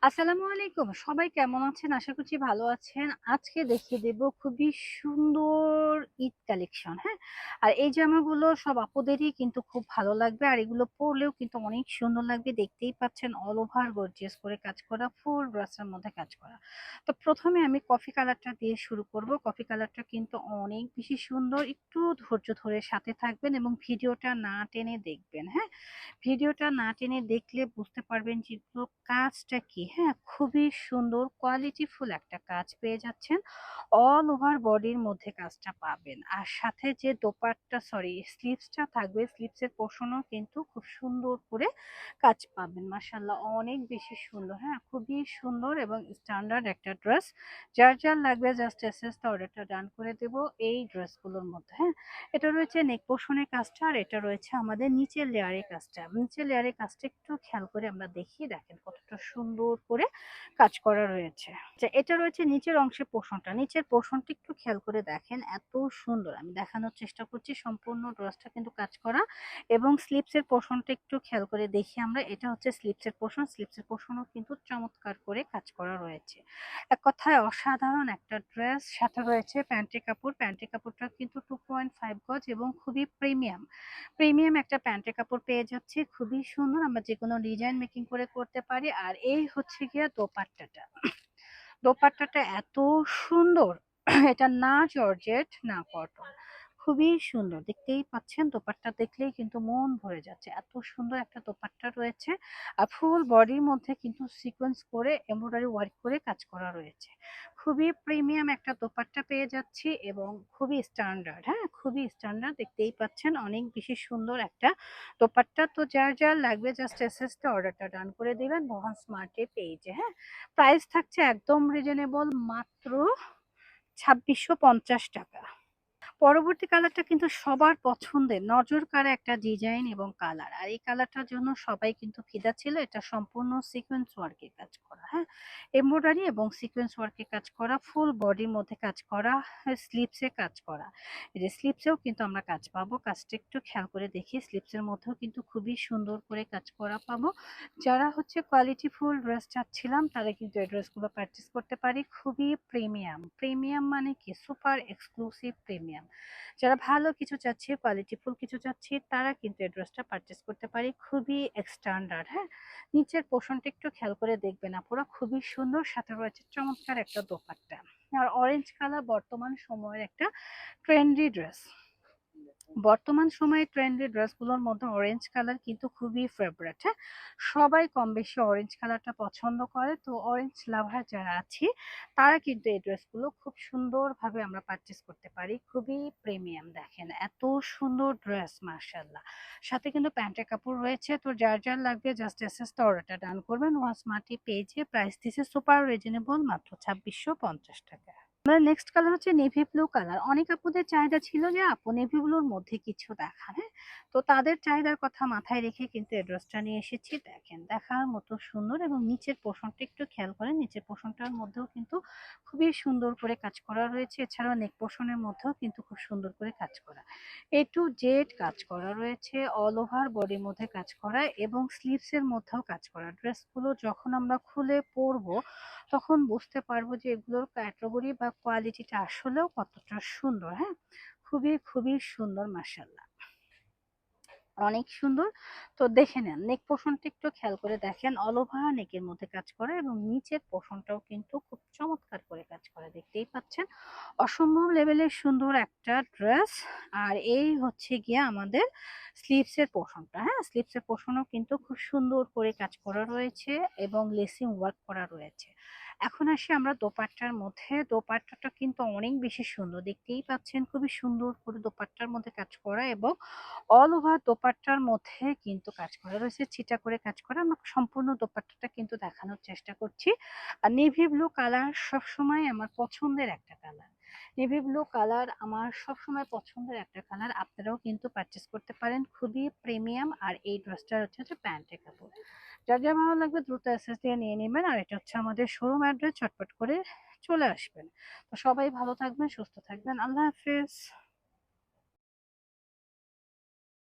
আসসালামু আলাইকুম। সবাই কেমন আছেন? আশা করছি ভালো আছেন। আজকে দেখিয়ে দেব খুবই সুন্দর ঈদ কালেকশন, হ্যাঁ? আর এই জামাগুলো সব আপুদেরই কিন্তু খুব ভালো লাগবে। আর এগুলো পরলেও কিন্তু অনেক সুন্দর লাগবে। দেখতেই পাচ্ছেন অল ওভার গর্জিয়াস করে কাজ করা, ফুল ড্রেসের মধ্যে কাজ করা। তো ১ম এ আমি কফি কালারটা দিয়ে শুরু করব। কফি কালারটা কিন্তু অনেক বেশি সুন্দর। একটু ধৈর্য ধরে সাথে থাকবেন এবং ভিডিওটা না টেনে দেখবেন, হ্যাঁ? ভিডিওটা না টেনে দেখলে বুঝতে পারবেন যে এগুলো কাজটা কি, হ্যাঁ? খুবই সুন্দর কোয়ালিটিফুল একটা কাজ পেয়ে যাচ্ছেন। অল ওভার বডির মধ্যে কাজটা পাবেন। আর সাথে যে স্লিভসটা থাকবে, স্লিভসের পোরশনও কিন্তু খুব সুন্দর করে কাজ পাবেন। মাশাআল্লাহ অনেক বেশি সুন্দর, হ্যাঁ? খুবই সুন্দর এবং স্ট্যান্ডার্ড একটা ড্রেস। যার লাগবে জাস্ট এসএসটা অর্ডারটা ডান করে দেব এই ড্রেসগুলোর মধ্যে, হ্যাঁ? এটা রয়েছে নেক পোর্শনের কাজটা আর এটা রয়েছে আমাদের নিচের লেয়ারের কাজটা। নিচের লেয়ারের কাজটা একটু খেয়াল করে আমরা দেখি, দেখেন কতটা সুন্দর করে কাজ করা রয়েছে। আচ্ছা, এটা রয়েছে নিচের অংশের পোর্শনটা। নিচের পোর্শনটা একটু খেয়াল করে দেখেন, এত সুন্দর। আমি দেখানোর চেষ্টা করছি, সম্পূর্ণ ড্রেসটা কিন্তু কাজ করা এবং স্লিপসের পোর্শনটা একটু খেয়াল করে দেখি আমরা। এটা হচ্ছে স্লিপসের পোর্শন। স্লিপসের পোর্শনও কিন্তু চমৎকার করে কাজ করা রয়েছে। এক কথায় অসাধারণ একটা ড্রেস। সাথে রয়েছে প্যান্টের কাপড়। প্যান্টের কাপড়টা কিন্তু 2.5 গজ এবং খুবই প্রিমিয়াম একটা প্যান্টের কাপড় পেয়ে যাচ্ছি। খুবই সুন্দর। আমরা যেকোনো ডিজাইন মেকিং করে করতে পারি। আর এই হচ্ছে গিয়ে দোপাট্টাটা। দোপাট্টাটা এত সুন্দর। এটা না জর্জেট না কটন, খুবই সুন্দর। দেখতেই পাচ্ছেন দোপাট্টা দেখলেই কিন্তু মন ভরে যাচ্ছে, এত সুন্দর একটা দোপাট্টা রয়েছে। আর ফুল বডির মধ্যে কিন্তু সিকোয়েন্স করে এমব্রয়ডারি ওয়ার্ক করে কাজ করা রয়েছে। খুবই প্রিমিয়াম একটা দোপাট্টা পেয়ে যাচ্ছি এবং খুবই স্ট্যান্ডার্ড, হ্যাঁ? খুবই স্ট্যান্ডার্ড। দেখতেই পাচ্ছেন অনেক বেশি সুন্দর একটা দোপাট্টা। তো যার লাগবে জাস্ট এসএসটা অর্ডারটা ডান করে দিবেন মোহন স্মার্ট পেজে, হ্যাঁ? প্রাইস থাকছে একদম রিজনেবল, মাত্র ২৬৫০ টাকা। পরবর্তী কালারটা কিন্তু সবার পছন্দের, নজর কাড়া একটা ডিজাইন এবং কালার। আর এই কালারটার জন্য সবাই কিন্তু ফিদা ছিল। এটা সম্পূর্ণ সিকোয়েন্স ওয়ার্কের কাজ করা, হ্যাঁ? এমব্রয়ডারি এবং সিকোয়েন্স ওয়ার্কের কাজ করা, ফুল বডির মধ্যে কাজ করা, স্লিভসে কাজ করা। এই যে স্লিভসেও কিন্তু আমরা কাজ পাবো। কাজটা একটু খেয়াল করে দেখি, স্লিভসের মধ্যেও কিন্তু খুবই সুন্দর করে কাজ করা পাবো। যারা হচ্ছে কোয়ালিটি ফুল ড্রেস চাচ্ছিলাম তারা কিন্তু এই ড্রেসগুলো পারচেস করতে পারি। খুবই প্রিমিয়াম মানে কি, সুপার এক্সক্লুসিভ প্রিমিয়াম। যারা ভালো কিছু চাচ্ছি, কোয়ালিটিফুল কিছু চাচ্ছি, তারা কিন্তু এই ড্রেসটা পারচেস করতে পারি। খুবই স্ট্যান্ডার্ড, হ্যাঁ? নিচের পোর্শনটা একটু খেয়াল করে দেখবেন আপুরা, খুবই সুন্দর। সাথে রয়েছে চমৎকার একটা দোপাট্টা। আর অরেঞ্জ কালার বর্তমান সময়ের একটা ট্রেন্ডি ড্রেস। বর্তমান সময়ে ট্রেন্ডি ড্রেসগুলোর মধ্যে অরেঞ্জ কালার কিন্তু খুবই ফেভারিট, হ্যাঁ? সবাই কম বেশি অরেঞ্জ কালারটা পছন্দ করে। তো অরেঞ্জ লাভার যারা আছি তারা কিন্তু এই ড্রেসগুলো খুব সুন্দরভাবে আমরা পারচেস করতে পারি। খুবই প্রিমিয়াম, দেখেন এত সুন্দর ড্রেস, মার্শাল্লাহ। সাথে কিন্তু প্যান্টের কাপড় রয়েছে। তো যার লাগবে জাস্ট এসএসটা অর্ডারটা ডান করবেন ওয়ান স্মার্টি পেজে। প্রাইস দিছে সুপার রিজনেবল, মাত্র ২৬৫০ টাকা। আমার নেক্সট কালার হচ্ছে নেভি ব্লু কালার। অনেক আপুদের চাহিদা ছিল যে আপু নেভি ব্লুর মধ্যে কিছু দেখান, হ্যাঁ? তো তাদের চাহিদার কথা মাথায় রেখে কিন্তু এই ড্রেসটা নিয়ে এসেছি। দেখেন দেখার মতো সুন্দর এবং নিচের পোর্শনটা একটু খেয়াল করেন। নিচের পোর্শনটার মধ্যেও কিন্তু খুবই সুন্দর করে কাজ করা রয়েছে। এছাড়াও নেক পোর্শনের মধ্যেও কিন্তু খুব সুন্দর করে কাজ করা। এ টু জেড কাজ করা রয়েছে, অল ওভার বডির মধ্যে কাজ করা এবং স্লিভস এর মধ্যেও কাজ করা। ড্রেসগুলো যখন আমরা খুলে পরবো তখন বুঝতে পারবো যে এগুলোর ক্যাটাগরি বা কোয়ালিটিটা আসলেও কতটা সুন্দর, হ্যাঁ? খুবই সুন্দর, মাশাআল্লাহ। অনেক সুন্দর। তো দেখে নেন নেক পোর্শনটা একটু খেয়াল করে দেখেন, অল ওভার নেকের মধ্যে কাজ করা এবং নিচের পোর্শনটাও কিন্তু খুব চমৎকার করে কাজ করা। দেখতেই পাচ্ছেন অসম্ভব লেভেলের সুন্দর একটা ড্রেস। আর এই হচ্ছে গিয়ে আমাদের স্লিভসের পোর্শনটা, হ্যাঁ? স্লিভসের পোর্শনও কিন্তু খুব সুন্দর করে কাজ করা রয়েছে এবং লেসিং ওয়ার্ক করা রয়েছে। এখন আসি আমরা দোপাট্টার মধ্যে। দোপাট্টাটা কিন্তু অনেক বেশি সুন্দর। দেখতেই পাচ্ছেন খুবই সুন্দর করে দোপাট্টার মধ্যে কাজ করা এবং অল ওভার দোপাট্টার মধ্যে কিন্তু কাজ করা রয়েছে, ছিটা করে কাজ করা। আমরা সম্পূর্ণ দোপাট্টাটা কিন্তু দেখানোর চেষ্টা করছি। আর নেভি ব্লু কালার সবসময় আমার পছন্দের একটা কালার। নেভি ব্লু কালার আমার সবসময় পছন্দের একটা কালার। আপনারাও কিন্তু পারচেস করতে পারেন। খুবই প্রিমিয়াম। আর এই ড্রেসটার হচ্ছে প্যান্টের কাপড়। যার ভালো লাগবে দ্রুত এসএস দিয়ে নিয়ে নেবেন। আর এটা হচ্ছে আমাদের শোরুম অ্যাড্রেস, চটপট করে চলে আসবেন। তো সবাই ভালো থাকবেন, সুস্থ থাকবেন। আল্লাহ হাফেজ।